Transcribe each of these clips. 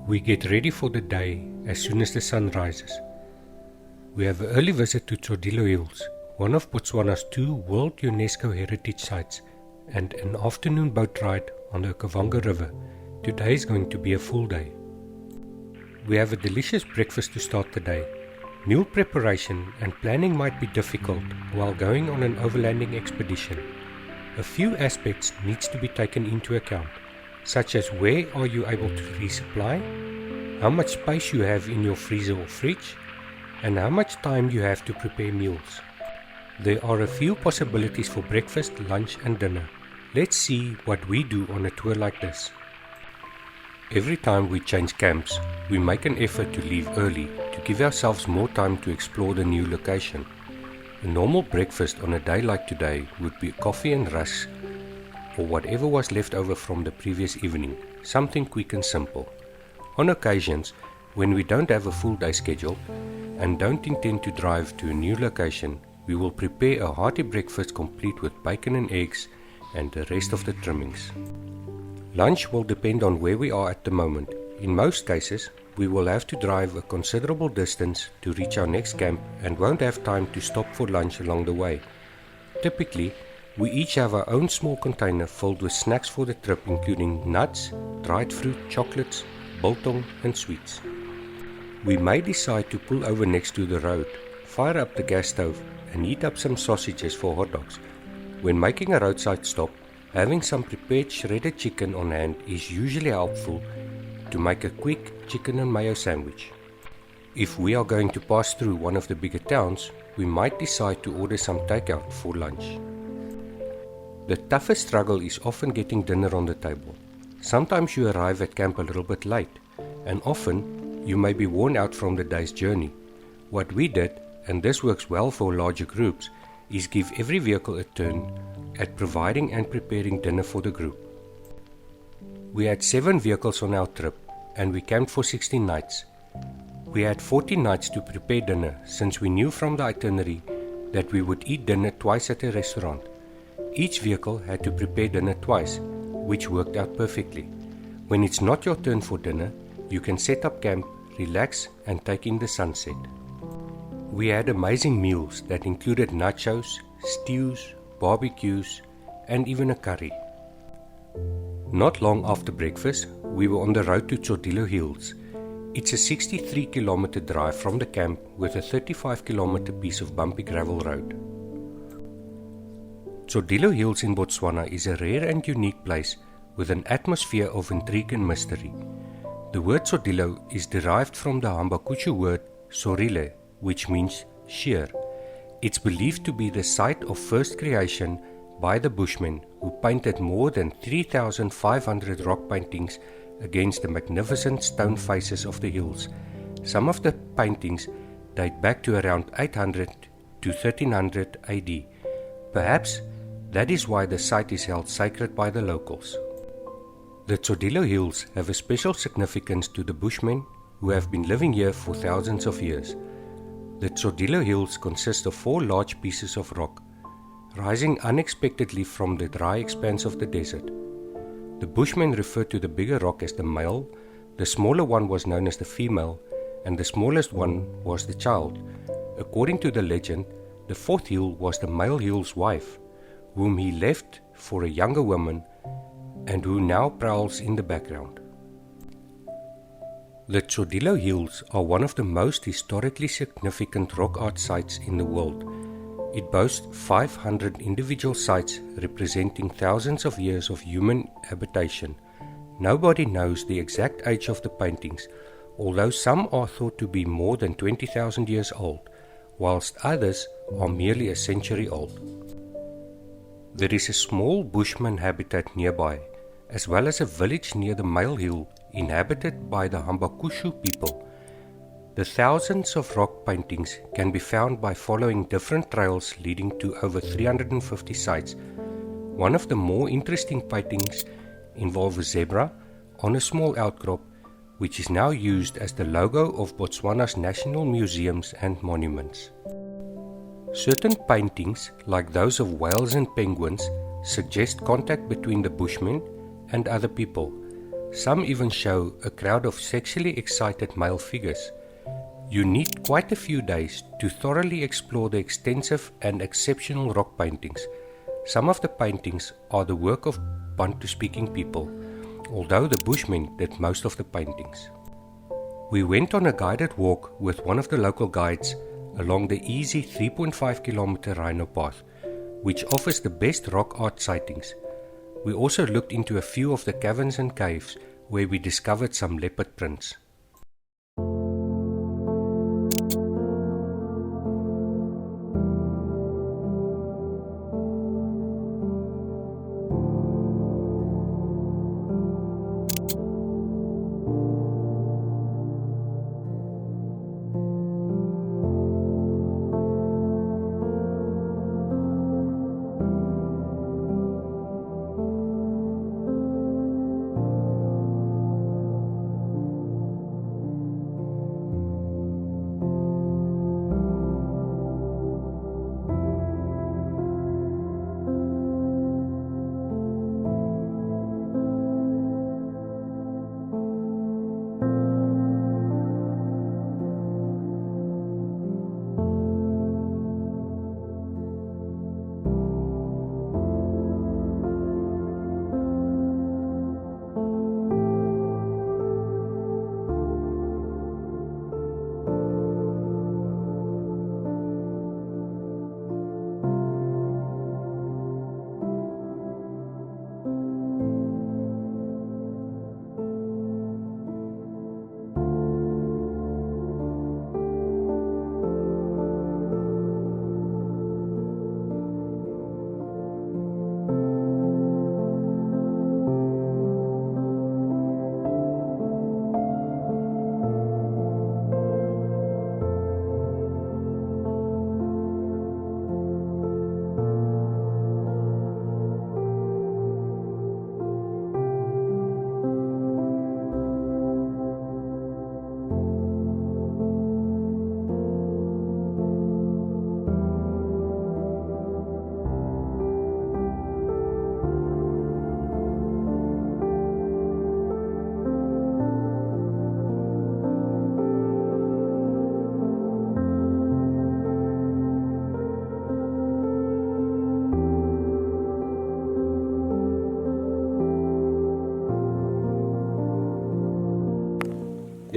We get ready for the day as soon as the sun rises. We have an early visit to Tsodilo Hills, one of Botswana's 2 World UNESCO Heritage Sites, and an afternoon boat ride on the Okavango River. Today is going to be a full day. We have a delicious breakfast to start the day. Meal preparation and planning might be difficult while going on an overlanding expedition. A few aspects needs to be taken into account, such as where are you able to resupply, how much space you have in your freezer or fridge, and how much time you have to prepare meals. There are a few possibilities for breakfast, lunch and dinner. Let's see what we do on a tour like this. Every time we change camps, we make an effort to leave early to give ourselves more time to explore the new location. A normal breakfast on a day like today would be coffee and rusk, or whatever was left over from the previous evening, something quick and simple. On occasions, when we don't have a full day schedule and don't intend to drive to a new location, we will prepare a hearty breakfast complete with bacon and eggs and the rest of the trimmings. Lunch will depend on where we are at the moment. In most cases, we will have to drive a considerable distance to reach our next camp and won't have time to stop for lunch along the way. Typically, we each have our own small container filled with snacks for the trip, including nuts, dried fruit, chocolates, biltong and sweets. We may decide to pull over next to the road, fire up the gas stove and heat up some sausages for hot dogs. When making a roadside stop, having some prepared shredded chicken on hand is usually helpful to make a quick chicken and mayo sandwich. If we are going to pass through one of the bigger towns, we might decide to order some takeout for lunch. The toughest struggle is often getting dinner on the table. Sometimes you arrive at camp a little bit late, and often you may be worn out from the day's journey. What we did, and this works well for larger groups, is give every vehicle a turn at providing and preparing dinner for the group. We had 7 vehicles on our trip and we camped for 16 nights. We had 14 nights to prepare dinner since we knew from the itinerary that we would eat dinner twice at a restaurant. Each vehicle had to prepare dinner twice, which worked out perfectly. When it's not your turn for dinner, you can set up camp, relax and take in the sunset. We had amazing meals that included nachos, stews, barbecues, and even a curry. Not long after breakfast, we were on the road to Tsodilo Hills. It's a 63-kilometer drive from the camp with a 35-kilometer piece of bumpy gravel road. Tsodilo Hills in Botswana is a rare and unique place with an atmosphere of intrigue and mystery. The word Tsodilo is derived from the Hambakushu word sorile, which means sheer. It's believed to be the site of first creation by the Bushmen who painted more than 3,500 rock paintings against the magnificent stone faces of the hills. Some of the paintings date back to around 800 to 1300 AD. Perhaps that is why the site is held sacred by the locals. The Tsodilo Hills have a special significance to the Bushmen who have been living here for thousands of years. The Tsodilo Hills consist of 4 large pieces of rock, rising unexpectedly from the dry expanse of the desert. The Bushmen referred to the bigger rock as the male, the smaller one was known as the female, and the smallest one was the child. According to the legend, the 4th hill was the male hill's wife, whom he left for a younger woman and who now prowls in the background. The Tsodilo Hills are one of the most historically significant rock art sites in the world. It boasts 500 individual sites representing thousands of years of human habitation. Nobody knows the exact age of the paintings, although some are thought to be more than 20,000 years old, whilst others are merely a century old. There is a small bushman habitat nearby, as well as a village near the male hill inhabited by the Hambakushu people. The thousands of rock paintings can be found by following different trails leading to over 350 sites. One of the more interesting paintings involves a zebra on a small outcrop, which is now used as the logo of Botswana's national museums and monuments. Certain paintings, like those of whales and penguins, suggest contact between the Bushmen and other people. Some even show a crowd of sexually excited male figures. You need quite a few days to thoroughly explore the extensive and exceptional rock paintings. Some of the paintings are the work of Bantu-speaking people, although the Bushmen did most of the paintings. We went on a guided walk with one of the local guides along the easy 3.5 kilometer rhino path, which offers the best rock art sightings. We also looked into a few of the caverns and caves where we discovered some leopard prints.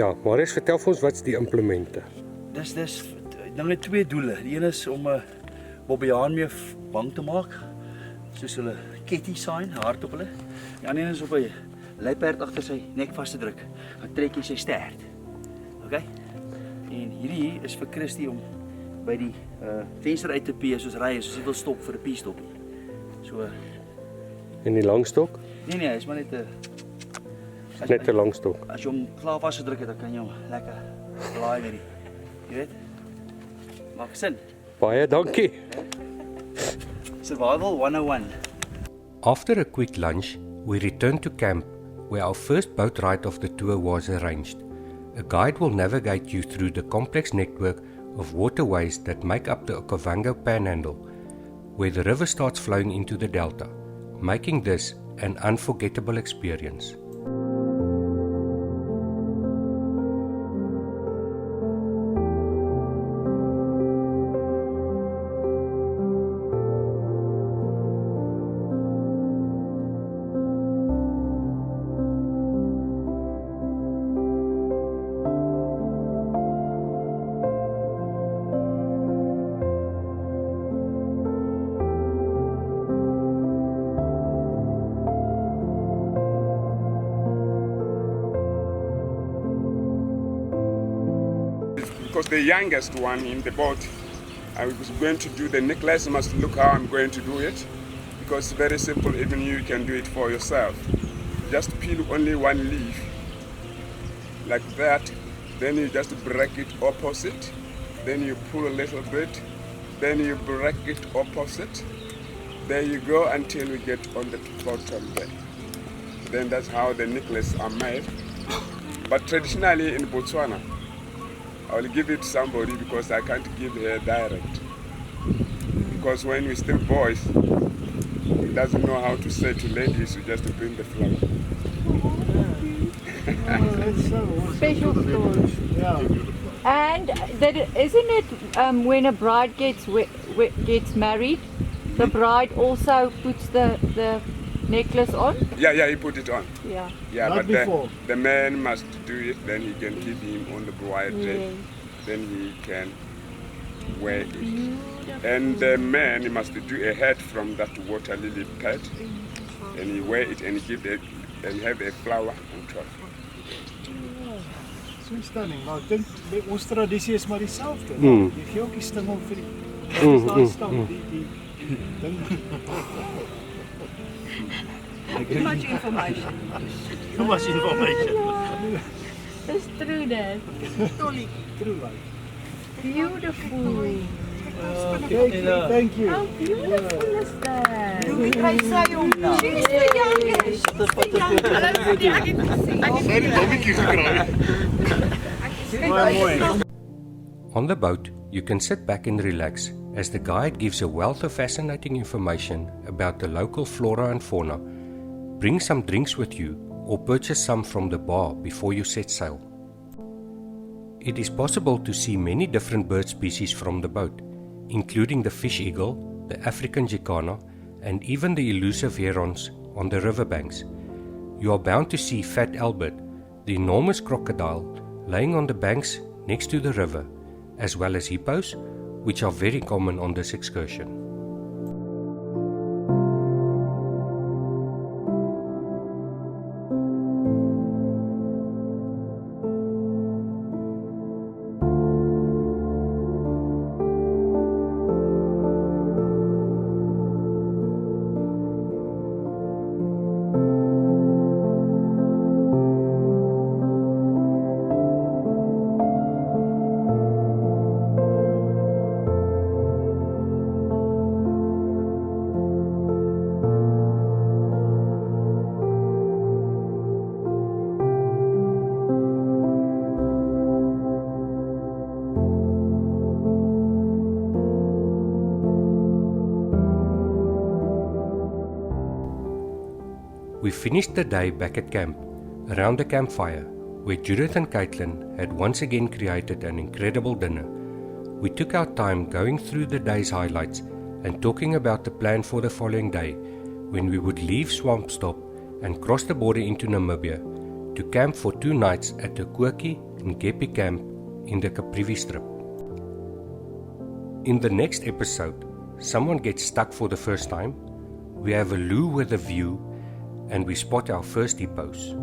Ja, Marius, vertel vir ons wat's die implemente. Dis nou net twee doele. Die een is om Bobbejaan mee bang te maak, soos hulle ketty sign, hard op hulle. Die ander een is op 'n luiperd agter sy nek vas te druk. Dan trek hy sy stert. OK? En hierdie is vir Christie om by die venster uit te pee soos ry, soos hy wil stop vir 'n piestop. So En die langstok? Nee, hy's maar net 'n Net 'n langstok. As jy hom klaar vasgedruk het, dan kan jy hom lekker laai met die. Jy weet? Maak sin. Baie dankie. Survival 101. After a quick lunch, we returned to camp where our first boat ride of the tour was arranged. A guide will navigate you through the complex network of waterways that make up the Okavango Panhandle, where the river starts flowing into the delta, making this an unforgettable experience. Because the youngest one in the boat, I was going to do the necklace, must look how I'm going to do it, because it's very simple, even you can do it for yourself. Just peel only one leaf, like that, then you just break it opposite, then you pull a little bit, then you break it opposite, there you go until you get on the bottom there. Then that's how the necklaces are made. But traditionally in Botswana, I will give it to somebody because I can't give her direct. Because when we still boys, he doesn't know how to say to ladies, you just bring the flower. Special story. Yeah. And isn't it when a bride gets married, the bride also puts the necklace on? Yeah, he put it on. Yeah. Yeah, Not but before. the man must do it, then he can keep him on the bride day. Yes. Then he can wear it. And the man, he must do a hat from that water lily pad, and he wear it and he give it and have a flower on top. So stunning. Maar ek dink by ons tradisie is maar dieselfde. Jy gee ook die stingel vir die daai stam, die ding. Too much information. Too much information. It's true, Dad. True life. Beautiful. Thank you. How beautiful is that? Wie kry sy hom nou? She's the youngest. On the boat, you can sit back and relax as the guide gives a wealth of fascinating information about the local flora and fauna. Bring some drinks with you or purchase some from the bar before you set sail. It is possible to see many different bird species from the boat, including the fish eagle, the African jacana, and even the elusive herons on the riverbanks. You are bound to see Fat Albert, the enormous crocodile, laying on the banks next to the river, as well as hippos, which are very common on this excursion. We finished the day back at camp, around the campfire, where Judith and Caitlin had once again created an incredible dinner. We took our time going through the day's highlights and talking about the plan for the following day, when we would leave Swampstop and cross the border into Namibia to camp for 2 nights at the Koki and Gepi camp in the Caprivi strip. In the next episode, someone gets stuck for the first time, we have a loo with a view, and we spot our first hippos.